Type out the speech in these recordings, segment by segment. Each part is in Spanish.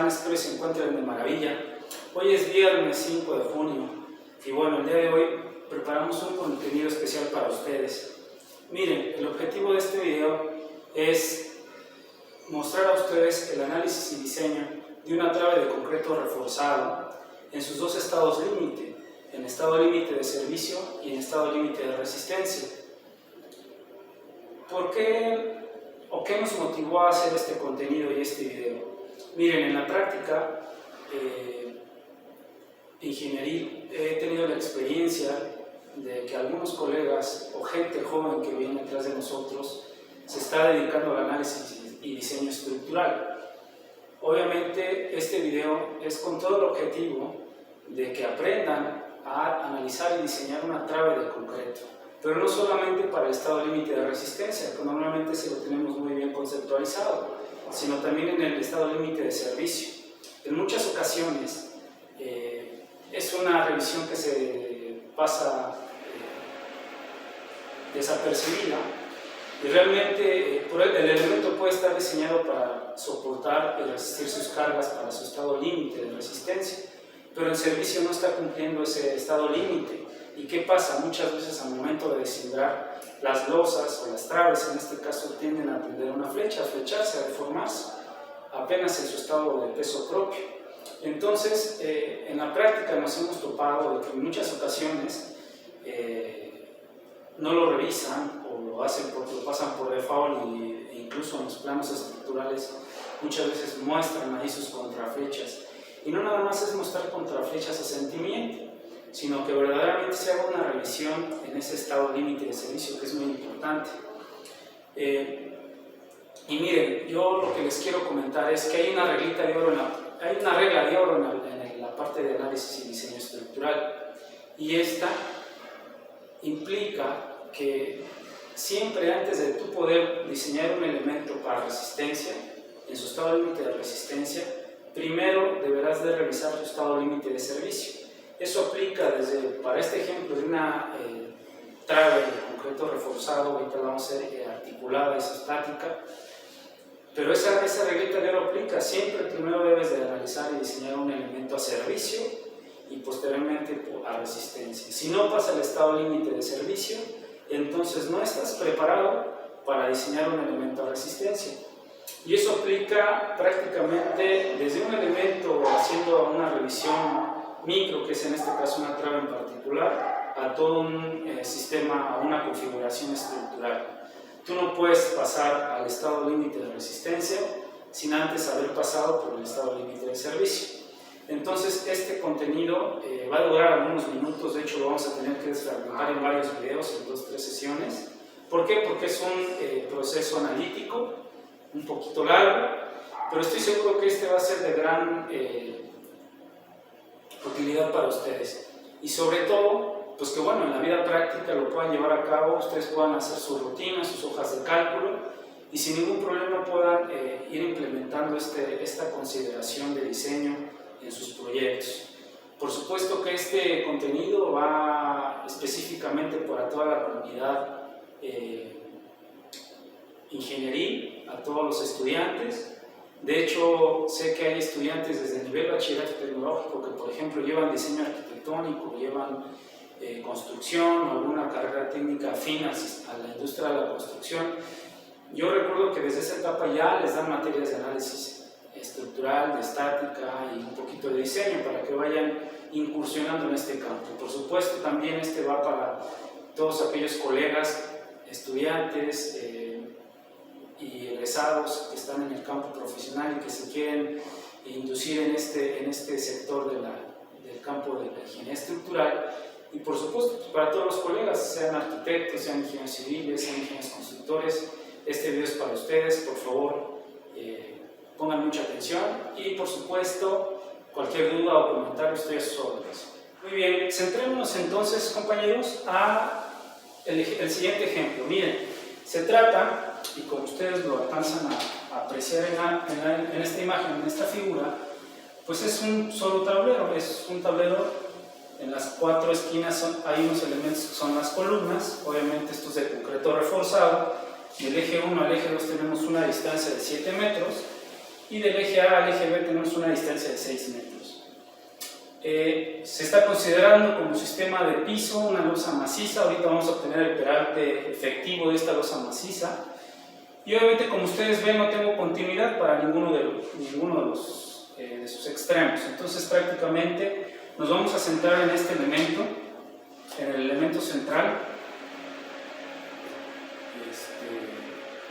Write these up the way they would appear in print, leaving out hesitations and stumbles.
están? Espero que se encuentren de maravilla. Hoy es viernes 5 de junio y bueno, el día de hoy preparamos un contenido especial para ustedes. Miren, el objetivo de este video es mostrar a ustedes el análisis y diseño de una trave de concreto reforzado en sus dos estados límite, en estado límite de servicio y en estado límite de resistencia. ¿Por qué o qué nos motivó a hacer este contenido y este video? Miren, en la práctica ingenieril he tenido la experiencia de que algunos colegas o gente joven que viene detrás de nosotros se está dedicando al análisis y diseño estructural. Obviamente este video es con todo el objetivo de que aprendan a analizar y diseñar una trave de concreto, pero no solamente para el estado límite de resistencia, que normalmente se lo tenemos muy bien conceptualizado, sino también en el estado límite de servicio. En muchas ocasiones es una revisión que se pasa desapercibida y realmente el elemento puede estar diseñado para soportar y resistir sus cargas para su estado límite de resistencia, pero el servicio no está cumpliendo ese estado límite. ¿Y qué pasa? Muchas veces al momento de descibrar las losas o las traves, en este caso, tienden a tender una flecha, a flecharse, a deformarse, apenas en su estado de peso propio. Entonces, en la práctica nos hemos topado de que en muchas ocasiones no lo revisan o lo pasan por default e incluso en los planos estructurales muchas veces muestran ahí sus contraflechas. Y no nada más es mostrar contraflechas a sentimiento, sino que verdaderamente se haga una revisión en ese estado límite de servicio, que es muy importante. Y miren, yo lo que les quiero comentar es que hay una regla de oro en la parte de análisis y diseño estructural, y esta implica que siempre antes de tú poder diseñar un elemento para resistencia, en su estado límite de resistencia, primero deberás de revisar tu estado límite de servicio. Eso aplica para este ejemplo de una trave de concreto reforzado, ahorita vamos a ser articulada, es estática, pero esa reglita de oro aplica. Siempre primero debes de analizar y diseñar un elemento a servicio y posteriormente a resistencia. Si no pasa el estado límite de servicio, entonces no estás preparado para diseñar un elemento a resistencia. Y eso aplica prácticamente desde un elemento haciendo una revisión micro, que es en este caso una trave en particular, a todo un sistema, a una configuración estructural. Tú no puedes pasar al estado límite de resistencia sin antes haber pasado por el estado límite de servicio. Entonces este contenido va a durar algunos minutos, de hecho lo vamos a tener que desfragmentar en varios videos, en 2 o 3 sesiones. ¿Por qué? Porque es un proceso analítico, un poquito largo, pero estoy seguro que este va a ser de gran utilidad para ustedes. Y sobre todo, pues que bueno, en la vida práctica lo puedan llevar a cabo, ustedes puedan hacer sus rutinas, sus hojas de cálculo y sin ningún problema puedan ir implementando esta consideración de diseño en sus proyectos. Por supuesto que este contenido va específicamente para toda la comunidad ingenieril, a todos los estudiantes. De hecho, sé que hay estudiantes desde el nivel bachillerato tecnológico que, por ejemplo, llevan diseño arquitectónico, llevan construcción o alguna carrera técnica afín a la industria de la construcción. Yo recuerdo que desde esa etapa ya les dan materias de análisis estructural, de estática y un poquito de diseño para que vayan incursionando en este campo. Por supuesto, también este va para todos aquellos colegas, estudiantes y egresados que están en el campo profesional y que se quieren inducir en este sector del campo de la ingeniería estructural. Y por supuesto, para todos los colegas, sean arquitectos, sean ingenieros civiles, sean ingenieros constructores, este video es para ustedes. Por favor, pongan mucha atención y por supuesto, cualquier duda o comentario estoy a sus órdenes. Muy bien, centrémonos entonces, compañeros, el siguiente ejemplo. Miren, se trata, y como ustedes lo alcanzan a apreciar en esta imagen, en esta figura, pues es un solo tablero, es un tablero. En las 4 esquinas hay unos elementos que son las columnas, obviamente esto es de concreto reforzado. Del eje 1 al eje 2 tenemos una distancia de 7 metros y del eje A al eje B tenemos una distancia de 6 metros. Se está considerando como sistema de piso una losa maciza. Ahorita vamos a obtener el peralte efectivo de esta losa maciza, y obviamente, como ustedes ven, no tengo continuidad para ninguno de sus extremos. Entonces prácticamente nos vamos a centrar en este elemento, en el elemento central.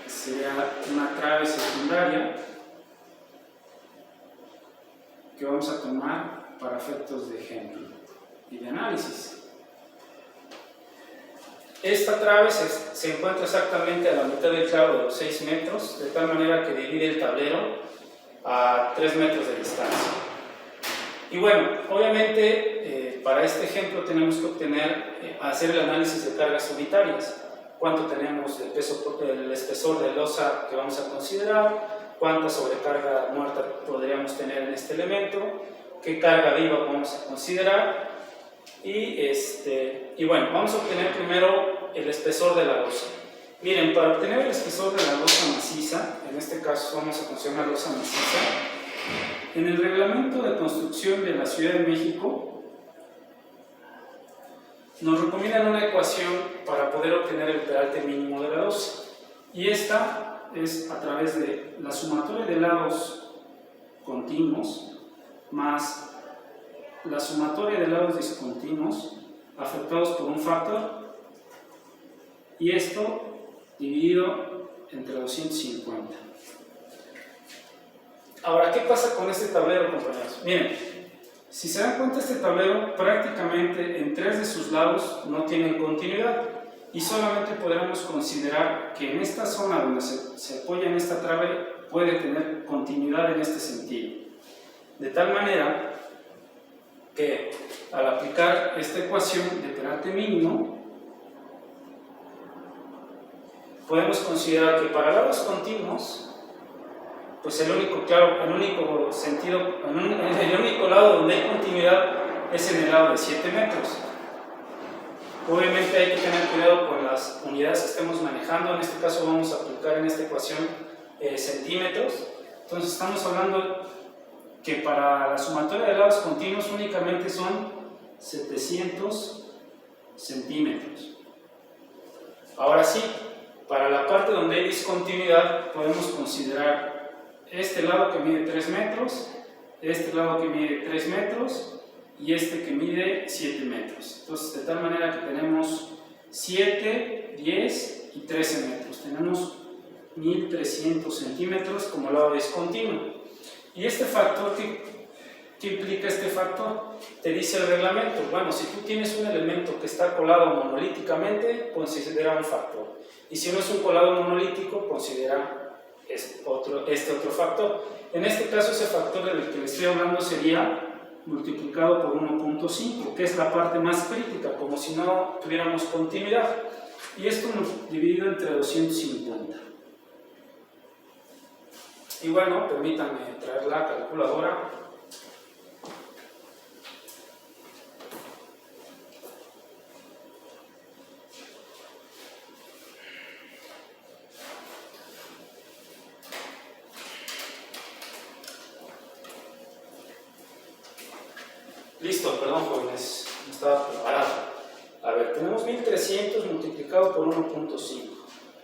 Sería una trave secundaria que vamos a tomar para efectos de ejemplo y de análisis. Esta trave se encuentra exactamente a la mitad del clavo de los 6 metros, de tal manera que divide el tablero a 3 metros de distancia. Y bueno, obviamente para este ejemplo tenemos que hacer el análisis de cargas unitarias. Cuánto tenemos de peso, el espesor de losa que vamos a considerar, cuánta sobrecarga muerta podríamos tener en este elemento, qué carga viva vamos a considerar, y bueno, vamos a obtener primero el espesor de la losa. Miren, para obtener el espesor de la losa maciza, en este caso vamos a considerar una losa maciza, en el reglamento de construcción de la Ciudad de México nos recomiendan una ecuación para poder obtener el peralte mínimo de la losa, y esta es a través de la sumatoria de lados continuos más la sumatoria de lados discontinuos afectados por un factor, y esto dividido entre 250. Ahora, ¿qué pasa con este tablero, compañeros? Miren, si se dan cuenta, este tablero prácticamente en 3 de sus lados no tienen continuidad, y solamente podremos considerar que en esta zona donde se apoya en esta trave puede tener continuidad en este sentido. De tal manera que al aplicar esta ecuación de peralte mínimo, podemos considerar que para lados continuos, pues el único lado donde hay continuidad es en el lado de 7 metros. Obviamente hay que tener cuidado con las unidades que estemos manejando. En este caso vamos a aplicar en esta ecuación centímetros. Entonces estamos hablando que para la sumatoria de lados continuos únicamente son 700 centímetros. Ahora sí, para la parte donde hay discontinuidad podemos considerar este lado que mide 3 metros, este lado que mide 3 metros y este que mide 7 metros. Entonces, de tal manera que tenemos 7, 10 y 13 metros. Tenemos 1300 centímetros como lado discontinuo. ¿Y este factor qué implica este factor? Te dice el reglamento. Bueno, si tú tienes un elemento que está colado monolíticamente, considera un factor. Y si no es un colado monolítico, considera este otro factor. En este caso, ese factor del que les estoy hablando sería multiplicado por 1.5, que es la parte más crítica, como si no tuviéramos continuidad. Y esto dividido entre 250. Y bueno, permítanme traer la calculadora. Listo, perdón jóvenes, no estaba preparado. A ver, tenemos 1300 multiplicado por 1.5.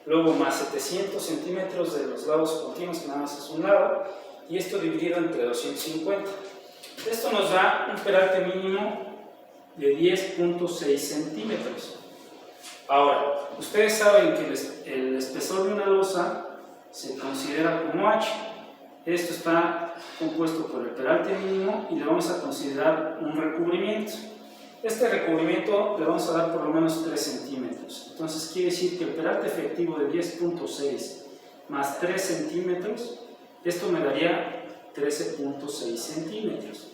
Luego más 700 centímetros de los lados continuos, que nada más es un lado, y esto dividido entre 250. Esto nos da un peralte mínimo de 10.6 centímetros. Ahora, ustedes saben que el espesor de una losa se considera como H. Esto está compuesto por el peralte mínimo y le vamos a considerar un recubrimiento. Este recubrimiento le vamos a dar por lo menos 3 centímetros. Entonces quiere decir que el peralte efectivo de 10.6 más 3 centímetros, esto me daría 13.6 centímetros.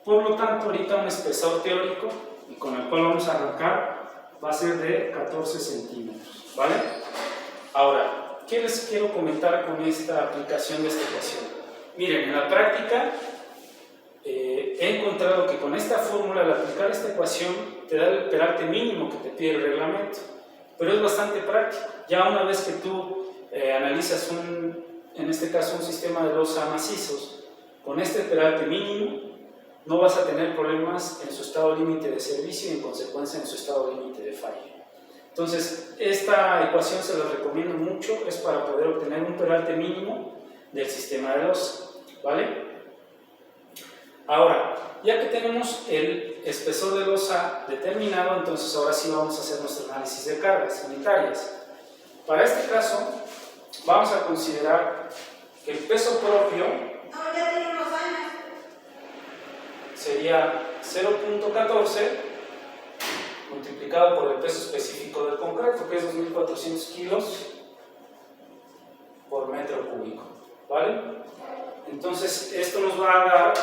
Por lo tanto, ahorita un espesor teórico, y con el cual vamos a arrancar, va a ser de 14 centímetros, ¿vale? Ahora, ¿qué les quiero comentar con esta aplicación de esta ecuación? Miren, en la práctica he encontrado que con esta fórmula, al aplicar esta ecuación, te da el peralte mínimo que te pide el reglamento, pero es bastante práctico. Ya una vez que tú analizas en este caso un sistema de losa macizos, con este peralte mínimo, no vas a tener problemas en su estado límite de servicio y en consecuencia en su estado límite de falla. Entonces, esta ecuación se la recomiendo mucho, es para poder obtener un peralte mínimo del sistema de losa, ¿vale? Ahora, ya que tenemos el espesor de losa determinado, entonces ahora sí vamos a hacer nuestro análisis de cargas unitarias. Para este caso, vamos a considerar que el peso propio sería 0.14 multiplicado por el peso específico del concreto, que es 2.400 kilos por metro cúbico, ¿vale? Entonces, esto nos va a dar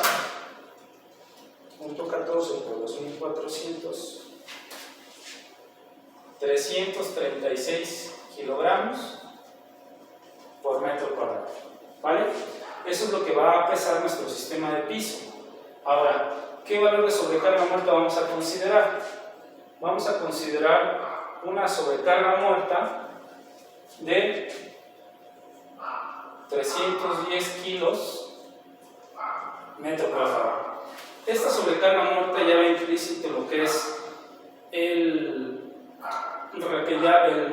0.14 por 2.400, 336 kilogramos por metro cuadrado, ¿vale? Eso es lo que va a pesar nuestro sistema de piso. Ahora, ¿qué valor de sobrecarga muerta vamos a considerar? Vamos a considerar una sobrecarga muerta de 310 kilos metro cuadrado. Esta sobrecarga muerta ya va implícito lo que es el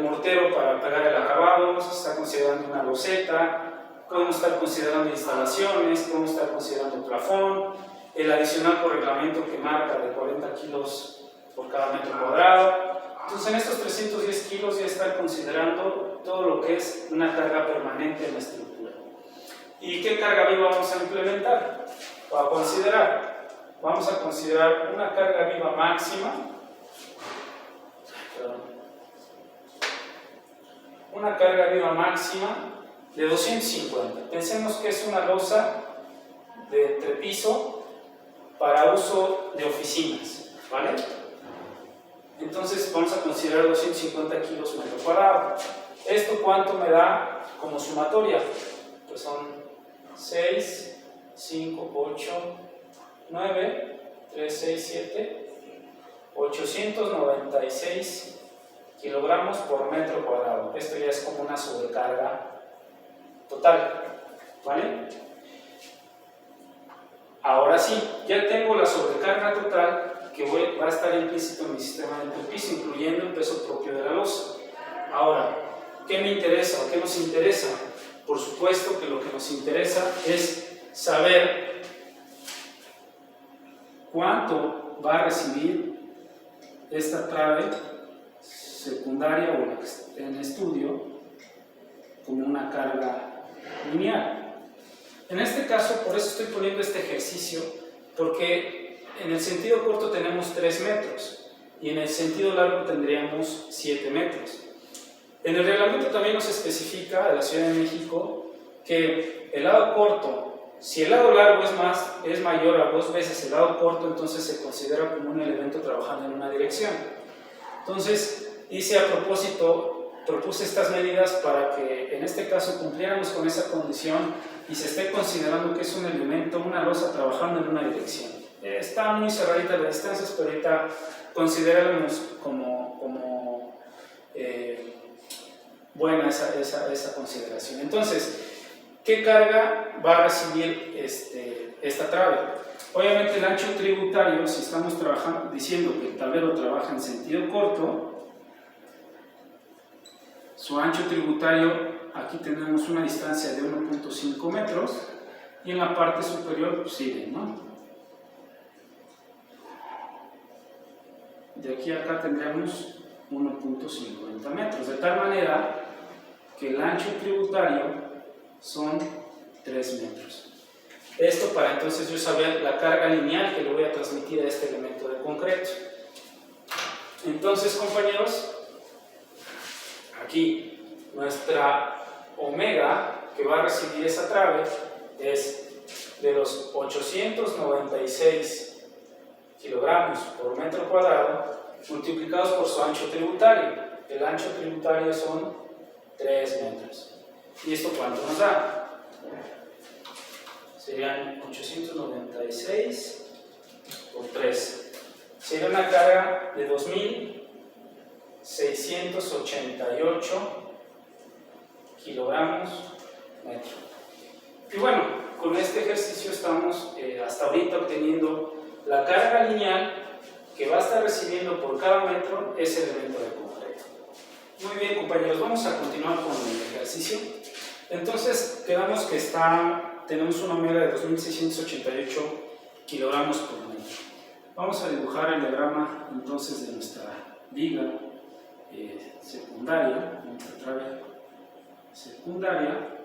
mortero para pegar el acabado, se está considerando una loseta, podemos estar considerando instalaciones, podemos estar considerando plafón, el adicional por reglamento que marca de 40 kilos por cada metro cuadrado. Entonces, en estos 310 kilos ya está considerando todo lo que es una carga permanente en la estructura. ¿Y qué carga viva vamos a implementar o a considerar? Vamos a considerar una carga viva máxima, una carga viva máxima de 250. Pensemos que es una losa de entrepiso para uso de oficinas, ¿vale? Entonces vamos a considerar 250 kilos metro cuadrado. ¿Esto cuánto me da como sumatoria? Pues son 6, 5, 8, 9, 3, 6, 7, 896 kilogramos por metro cuadrado. Esto ya es como una sobrecarga total, ¿vale? Ahora sí, ya tengo la sobrecarga total que va a estar implícito en mi sistema de entrepiso, incluyendo el peso propio de la losa. Ahora, ¿qué me interesa o qué nos interesa? Por supuesto que lo que nos interesa es saber cuánto va a recibir esta trave secundaria o la que esté en estudio como una carga lineal. En este caso, por eso estoy poniendo este ejercicio, porque en el sentido corto tenemos 3 metros y en el sentido largo tendríamos 7 metros. En el reglamento también nos especifica de la Ciudad de México que el lado corto, si el lado largo es mayor a 2 veces el lado corto, entonces se considera como un elemento trabajando en una dirección. Entonces, hice a propósito, propuse estas medidas para que en este caso cumpliéramos con esa condición y se esté considerando que es un elemento, una losa trabajando en una dirección. Está muy cerradita las distancias, pero ahorita consideramos como buena esa consideración. Entonces, ¿qué carga va a recibir esta trave? Obviamente el ancho tributario, si estamos diciendo que el tablero trabaja en sentido corto, su ancho tributario, aquí tenemos una distancia de 1.5 metros y en la parte superior pues, sigue, ¿no? De aquí a acá tendríamos 1.50 metros, de tal manera que el ancho tributario son 3 metros. Esto para entonces yo saber la carga lineal que le voy a transmitir a este elemento de concreto. Entonces, compañeros, aquí nuestra omega que va a recibir esa trave es de los 896 kilogramos por metro cuadrado multiplicados por su ancho tributario. El ancho tributario son 3 metros. ¿Y esto cuánto nos da? Serían 896 por 3. Sería una carga de 2.688 kilogramos metro. Y bueno, con este ejercicio estamos hasta ahorita obteniendo la carga lineal que va a estar recibiendo por cada metro ese elemento de concreto. Muy bien, compañeros, vamos a continuar con el ejercicio. Entonces, quedamos que tenemos una omega de 2688 kilogramos por metro. Vamos a dibujar el diagrama entonces de nuestra viga secundaria, nuestra trave secundaria.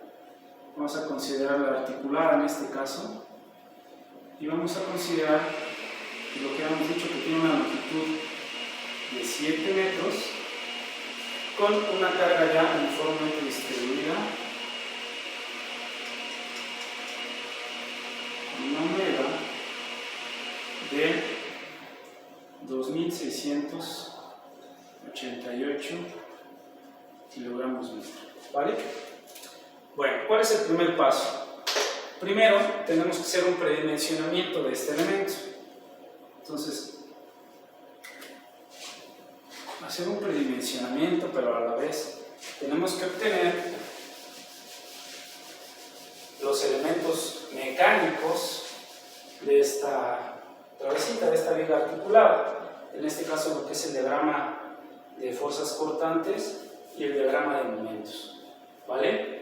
Vamos a considerar la articulada en este caso y vamos a considerar lo que hemos dicho, que tiene una longitud de 7 metros con una carga ya uniformemente distribuida, una omega de 2688 kilogramos metro, ¿vale? Bueno, ¿cuál es el primer paso? Primero, tenemos que hacer un predimensionamiento de este elemento. Entonces, hacer un predimensionamiento, pero a la vez tenemos que obtener los elementos mecánicos de esta travesita, de esta viga articulada. En este caso, lo que es el diagrama de fuerzas cortantes y el diagrama de momentos, ¿vale?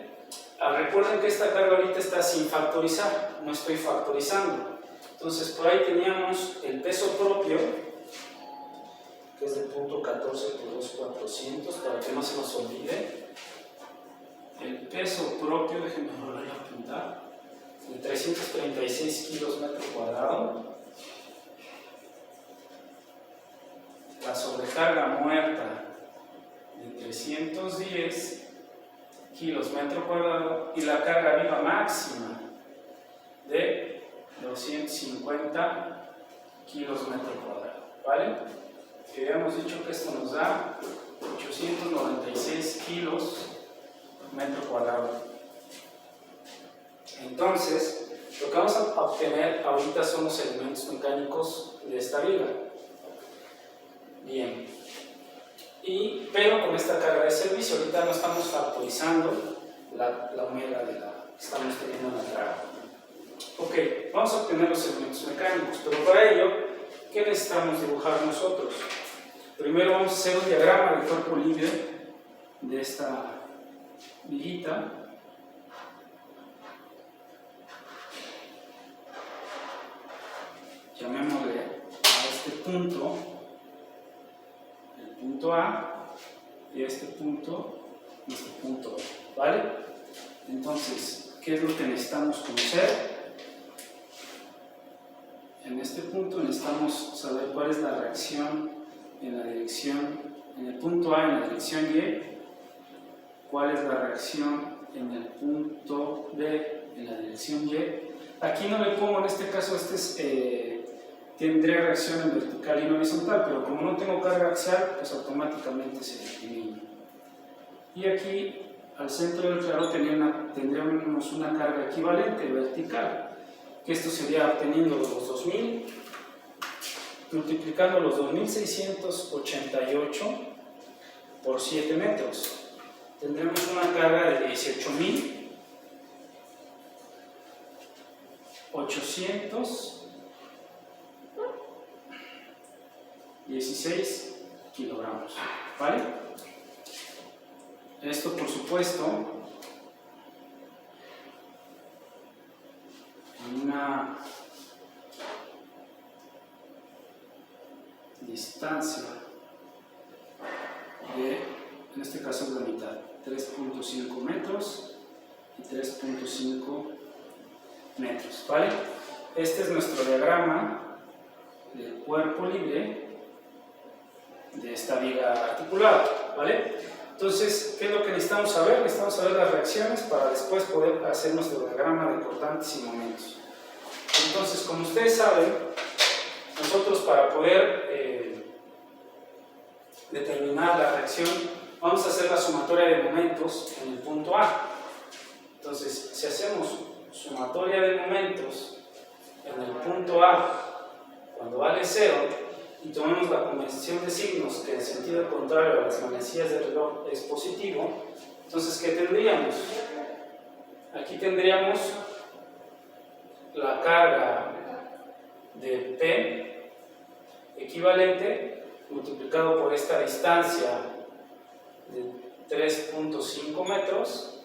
Recuerden que esta carga ahorita está sin factorizar, no estoy factorizando. Entonces, por ahí teníamos el peso propio, que es del punto 14 por 2,400, para que no se nos olvide. El peso propio, déjenme volver a apuntar, de 336 kilos metro cuadrado. La sobrecarga muerta de 310 kilos metro cuadrado y la carga viva máxima de 250 kilos metro cuadrado, ¿vale? Que habíamos dicho que esto nos da 896 kilos metro cuadrado. Entonces, lo que vamos a obtener ahorita son los elementos mecánicos de esta viga. Bien. Pero con esta carga de servicio, ahorita no estamos factorizando la omega de la que estamos teniendo en la carga. Ok, vamos a obtener los elementos mecánicos, pero para ello, ¿qué necesitamos dibujar nosotros? Primero vamos a hacer un diagrama de cuerpo libre de esta viguita. Llamémosle a este punto el punto A y a este punto nuestro punto B, ¿vale? Entonces, ¿qué es lo que necesitamos conocer? En este punto necesitamos saber cuál es la reacción en la dirección, en el punto A en la dirección Y, cuál es la reacción en el punto B en la dirección Y. Aquí no le pongo, en este caso, tendría reacción en vertical y en horizontal, pero como no tengo carga axial, pues automáticamente se elimina. Y aquí, al centro del claro, tendríamos una carga equivalente vertical, que esto sería obteniendo los 2000, multiplicando los 2688 por 7 metros. Tendremos una carga de 18.816 kilogramos, ¿vale? Esto, por supuesto, en una distancia de, en este caso es la mitad, 3.5 metros y 3.5 metros, ¿vale? Este es nuestro diagrama del cuerpo libre de esta viga articulada, ¿vale? Entonces, ¿qué es lo que necesitamos saber? Necesitamos saber las reacciones para después poder hacer nuestro diagrama de cortantes y momentos. Entonces, como ustedes saben, nosotros para poder determinar la reacción, vamos a hacer la sumatoria de momentos en el punto A. Entonces, si hacemos sumatoria de momentos en el punto A cuando vale 0 y tomemos la convención de signos que en sentido contrario a las manecillas del reloj es positivo, entonces ¿qué tendríamos? Aquí tendríamos la carga de P equivalente multiplicado por esta distancia de 3.5 metros.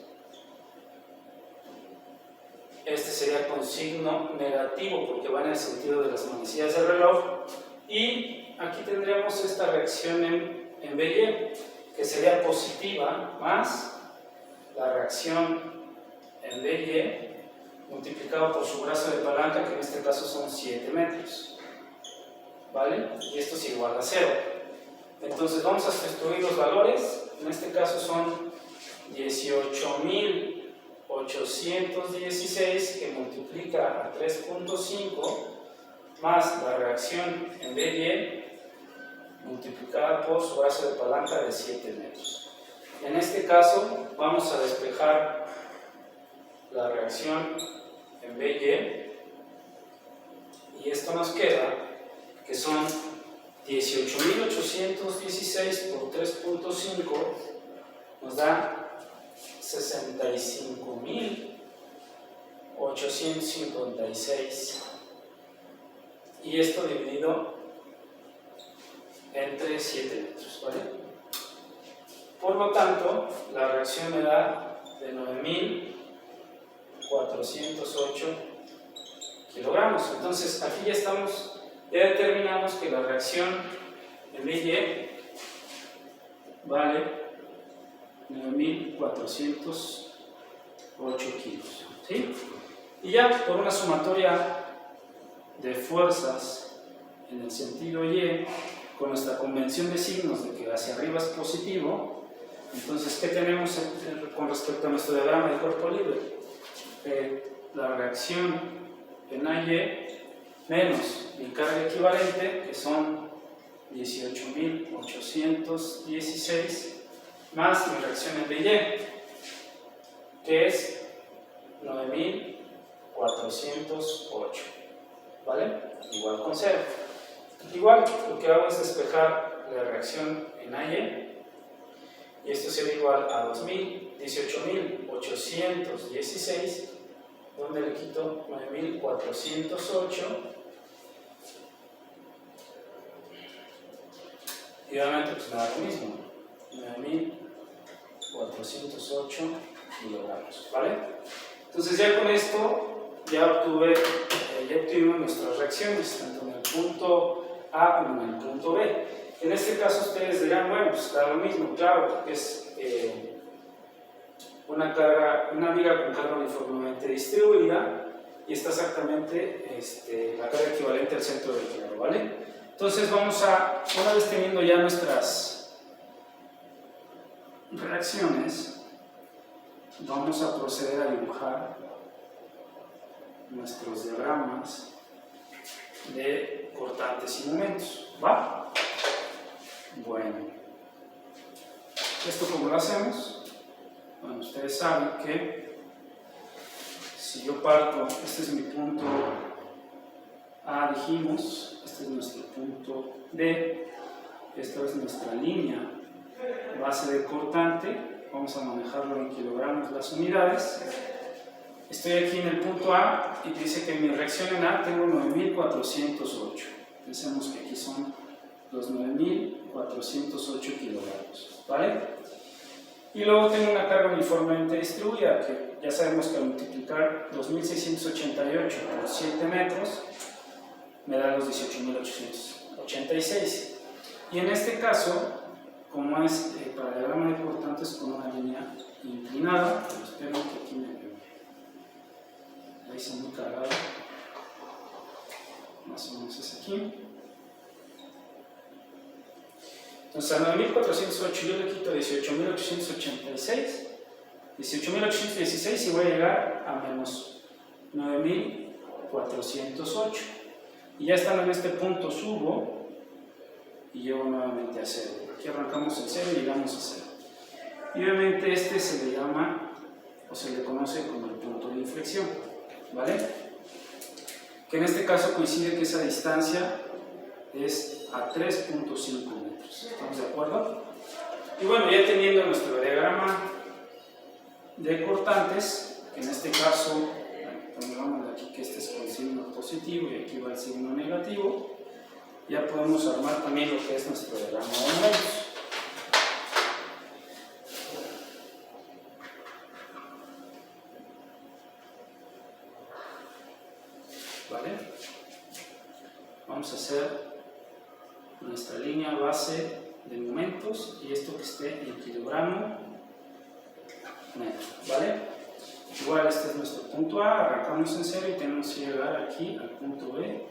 Este sería con signo negativo porque va en el sentido de las manecillas del reloj. Y aquí tendríamos esta reacción en BY, que sería positiva más la reacción en BY multiplicado por su brazo de palanca, que en este caso son 7 metros. ¿Vale? Y esto es igual a 0. Entonces vamos a sustituir los valores. En este caso son 18.816 que multiplica a 3.5 más la reacción en BY multiplicada por su brazo de palanca de 7 metros. En este caso vamos a despejar la reacción en BY y esto nos queda que son 18.816 por 3.5 nos da 65.856 y esto dividido entre 7 metros, ¿vale? Por lo tanto, la reacción me da de 9.408 kilogramos. Entonces, aquí ya determinamos que la reacción en BY vale 9.408 kilos, ¿sí? Y ya por una sumatoria de fuerzas en el sentido Y, con nuestra convención de signos de que hacia arriba es positivo, entonces, ¿qué tenemos con respecto a nuestro diagrama de cuerpo libre? La reacción en AY menos mi carga equivalente, que son 18.816, más mi reacción en BY, que es 9.408, ¿vale? Igual con 0. Igual, lo que hago es despejar la reacción en AY, y esto sería igual a 18.816, donde le quito 9.408, y obviamente pues me da lo mismo, 9.408 kilogramos, ¿vale? Entonces ya con esto ya obtuvimos nuestras reacciones, tanto en el punto A como en el punto B. En este caso ustedes dirán, bueno, pues da lo mismo, claro, porque es una viga con carga uniformemente distribuida y está exactamente la carga equivalente al centro del claro, ¿vale? Entonces una vez teniendo ya nuestras reacciones, vamos a proceder a dibujar nuestros diagramas de cortantes y momentos, ¿va? Bueno, ¿esto cómo lo hacemos? Bueno, ustedes saben que si yo parto, este es mi punto A, dijimos, este es nuestro punto D, esta es nuestra línea base de cortante, vamos a manejarlo en kilogramos las unidades. Estoy aquí en el punto A y dice que en mi reacción en A tengo 9.408. Pensemos que aquí son los 9.408 kilogramos, ¿vale? Y luego tengo una carga uniformemente distribuida, que ya sabemos que al multiplicar 2.688 por 7 metros me da los 18.886. Y en este caso, como es para el diagrama de cortantes con una línea inclinada, espero que aquí la hice muy cargada, más o menos es aquí. Entonces a 9.408 yo le quito 18.816 y voy a llegar a menos 9.408. Y ya estando en este punto subo y llego nuevamente a 0. Aquí arrancamos en 0 y llegamos a 0. Y obviamente este se le llama o se le conoce como el punto de inflexión, ¿vale? Que en este caso coincide que esa distancia es a 3.5 metros. ¿Estamos de acuerdo? Y bueno, ya teniendo nuestro diagrama de cortantes, que en este caso, pongamos aquí que este es con positivo y aquí va el signo negativo, ya podemos armar también lo que es nuestro diagrama de momentos. ¿Vale? Vamos a hacer nuestra línea base de momentos y esto que esté en kilogramo metro, ¿vale? Igual este es nuestro punto A, arrancamos en 0 y tenemos que llegar aquí al punto B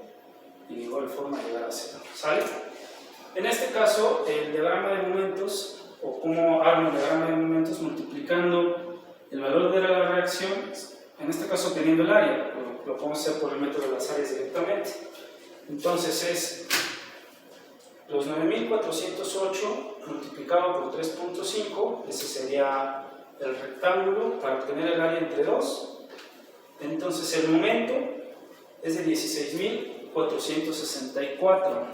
y de igual forma llegar a 0, ¿sale? En este caso, el diagrama de momentos, o cómo armo el diagrama de momentos multiplicando el valor de la reacción, en este caso teniendo el área, lo podemos hacer por el método de las áreas directamente. Entonces es los 9408 multiplicado por 3.5, ese sería el rectángulo para obtener el área entre 2. Entonces el momento es de 16.464.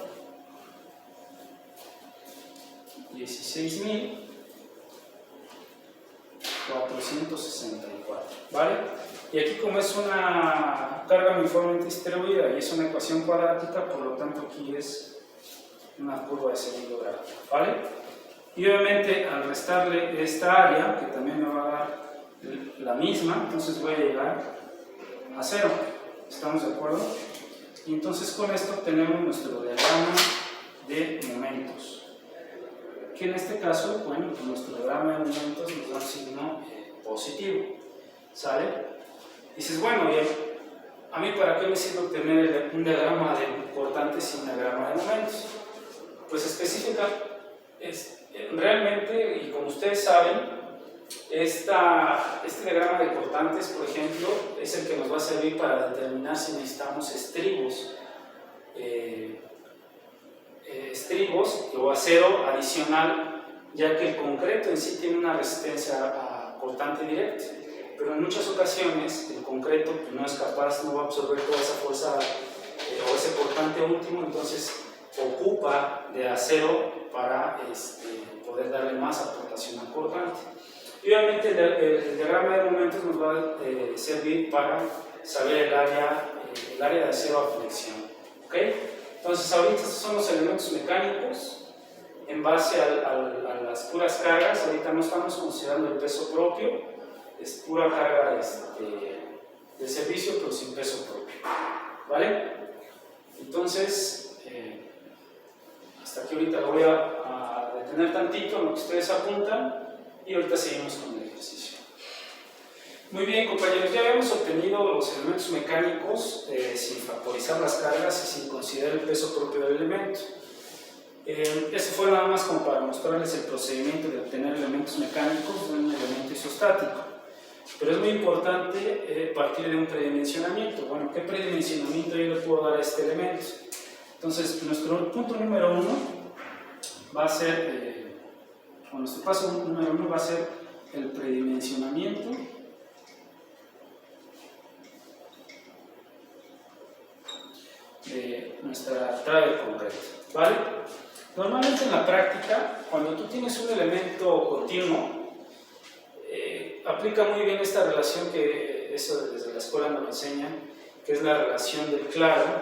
16.464, ¿vale? Y aquí, como es una carga uniformemente distribuida y es una ecuación cuadrática, por lo tanto aquí es una curva de segundo grado, ¿vale? Y obviamente al restarle esta área, que también me va a dar la misma, entonces voy a llegar a 0. ¿Estamos de acuerdo? Y entonces con esto tenemos nuestro diagrama de momentos, que en este caso, bueno, pues nuestro diagrama de momentos nos da un signo positivo, ¿sale? Dices, bueno, bien, ¿a mí para qué me sirve obtener un diagrama de cortantes y un diagrama de momentos? Pues específica, realmente, y como ustedes saben, este diagrama de cortantes, por ejemplo, es el que nos va a servir para determinar si necesitamos estribos o acero adicional, ya que el concreto en sí tiene una resistencia a cortante directo, pero en muchas ocasiones el concreto no es capaz, no va a absorber toda esa fuerza o ese cortante último, entonces ocupa de acero para poder darle más aportación al cortante. Y obviamente el diagrama de momentos nos va a servir para saber el área de acero a flexión, ¿ok? Entonces ahorita estos son los elementos mecánicos en base a las puras cargas. Ahorita no estamos considerando el peso propio, es pura carga de servicio pero sin peso propio, ¿vale? Entonces hasta aquí ahorita lo voy a detener tantito en lo que ustedes apuntan y ahorita seguimos con el ejercicio. Muy bien, compañeros, ya habíamos obtenido los elementos mecánicos sin factorizar las cargas y sin considerar el peso propio del elemento. Eso fue nada más como para mostrarles el procedimiento de obtener elementos mecánicos de un elemento isostático. Pero es muy importante partir de un predimensionamiento. Bueno, ¿qué predimensionamiento yo le puedo dar a este elemento? Entonces, nuestro punto número 1 va a ser, o nuestro paso número 1 va a ser el predimensionamiento de nuestra trave de concreto, ¿vale? Normalmente en la práctica, cuando tú tienes un elemento continuo, aplica muy bien esta relación que eso desde la escuela nos enseñan, que es la relación del claro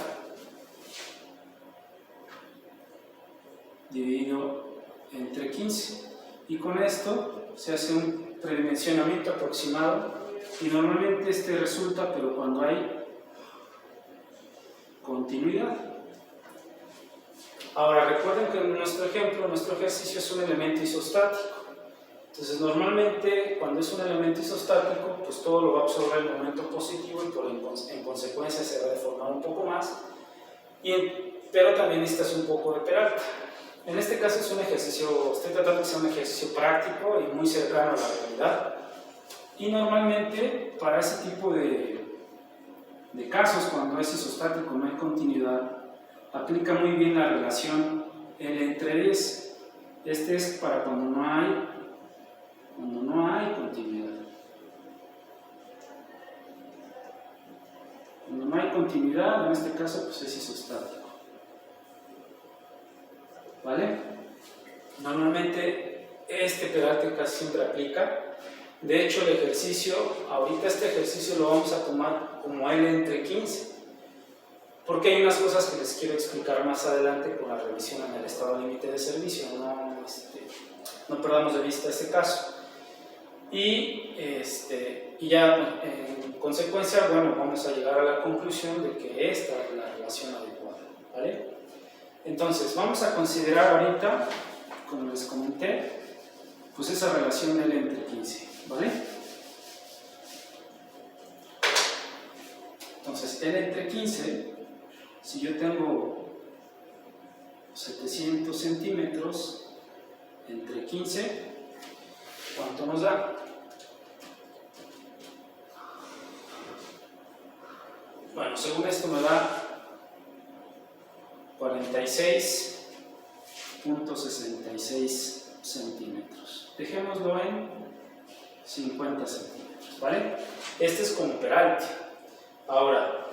dividido entre 15. Y con esto se hace un predimensionamiento aproximado y normalmente resulta, pero cuando hay continuidad. Ahora recuerden que en nuestro ejemplo, nuestro ejercicio es un elemento isostático. Entonces normalmente cuando es un elemento isostático, pues todo lo va a absorber el momento positivo y en consecuencia se va a deformar un poco más, pero también necesitas un poco de Peralta. En este caso es un ejercicio, estoy tratando de ser un ejercicio práctico y muy cercano a la realidad. Y normalmente para ese tipo de casos, cuando es isostático, no hay continuidad, aplica muy bien la relación L entre 10. Este es para cuando no hay continuidad. Cuando no hay continuidad, en este caso, pues es isostático. ¿Vale? Normalmente este Peralta casi siempre aplica. De hecho, el ejercicio, ahorita este ejercicio lo vamos a tomar como L entre 15. porque hay unas cosas que les quiero explicar más adelante con la revisión en el estado límite de servicio, no perdamos de vista este caso. Y ya en consecuencia, bueno, vamos a llegar a la conclusión de que esta es la relación adecuada, ¿vale? Entonces, vamos a considerar ahorita, como les comenté, pues esa relación L entre 15, ¿vale? Entonces, L entre 15, si yo tengo 700 centímetros entre 15, ¿cuánto nos da? Bueno, según esto me da 46.66 centímetros. Dejémoslo en 50 centímetros, ¿vale? Este es como peralte. Ahora,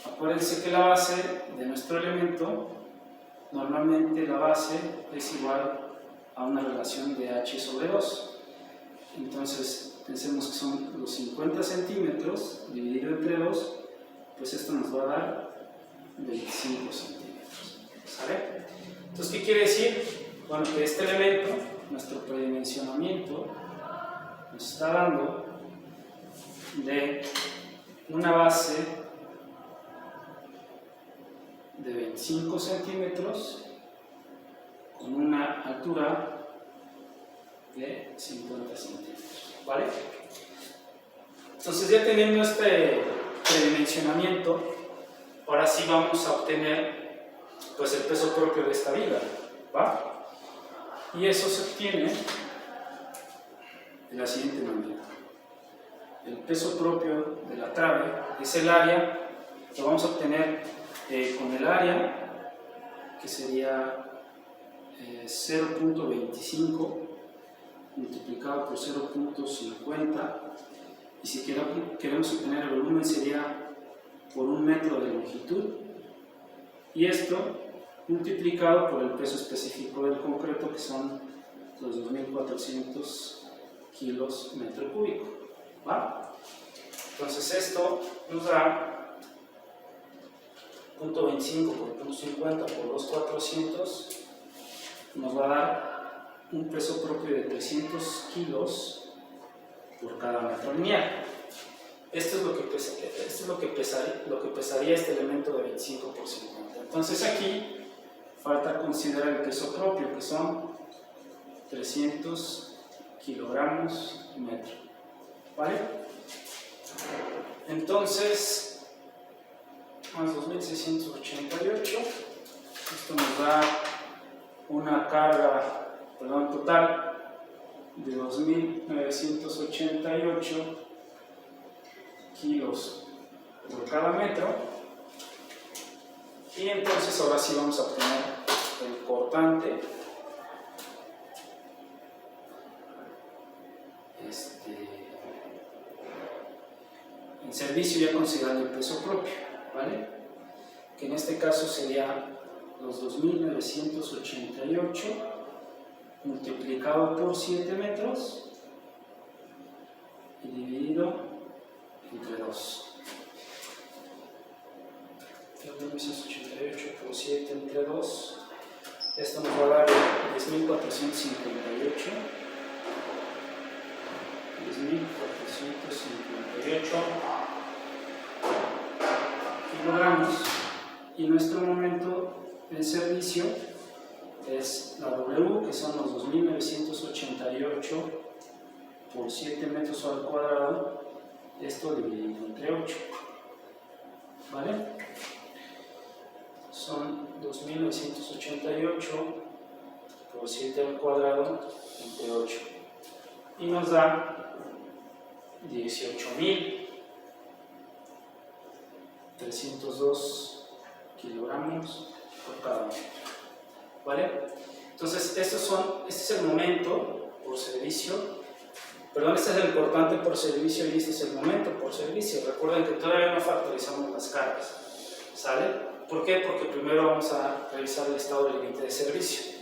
acuérdense que la base de nuestro elemento, normalmente la base es igual a una relación de h sobre 2. Entonces, pensemos que son los 50 centímetros dividido entre 2, pues esto nos va a dar 25 centímetros, ¿sale? Entonces, ¿qué quiere decir? Bueno, que este elemento, nuestro predimensionamiento, nos está dando de una base de 25 centímetros con una altura de 50 centímetros, ¿vale? Entonces, ya teniendo este predimensionamiento, ahora sí vamos a obtener pues el peso propio de esta viga, ¿va? Y eso se obtiene de la siguiente manera. El peso propio de la trave es el área, lo vamos a obtener con el área, que sería 0.25 multiplicado por 0.50, y si queremos obtener el volumen sería por 1 metro de longitud, y esto multiplicado por el peso específico del concreto, que son los 2.400 kilos metro cúbico, ¿va? Entonces esto nos da 0.25 por 0.50 por 2.400, nos va a dar un peso propio de 300 kilos por cada metro lineal. Esto es lo que pesaría este elemento de 25 por 50. Entonces aquí falta considerar el peso propio, que son 300 kilogramos metro, ¿vale? Entonces, más 2.688, esto nos da una carga, total de 2.988 kilos por cada metro, y entonces ahora sí vamos a obtener el cortante en servicio, ya considerando el peso propio, ¿vale? Que en este caso sería los 2.988 multiplicado por 7 metros y dividido entre 2. 2.988 por 7 entre 2, esto nos va a dar 10.458 kilogramos, y nuestro momento en servicio es la W, que son los 2.988 por 7 metros al cuadrado, esto dividido entre 8, ¿vale? Son 2.988 por 7 al cuadrado entre 8, y nos da 18.302 kilogramos por cada metro, ¿vale? Entonces, este es el momento por servicio, este es el cortante por servicio y este es el momento por servicio. Recuerden que todavía no factorizamos las cargas, ¿sale? ¿Por qué? Porque primero vamos a revisar el estado límite de servicio.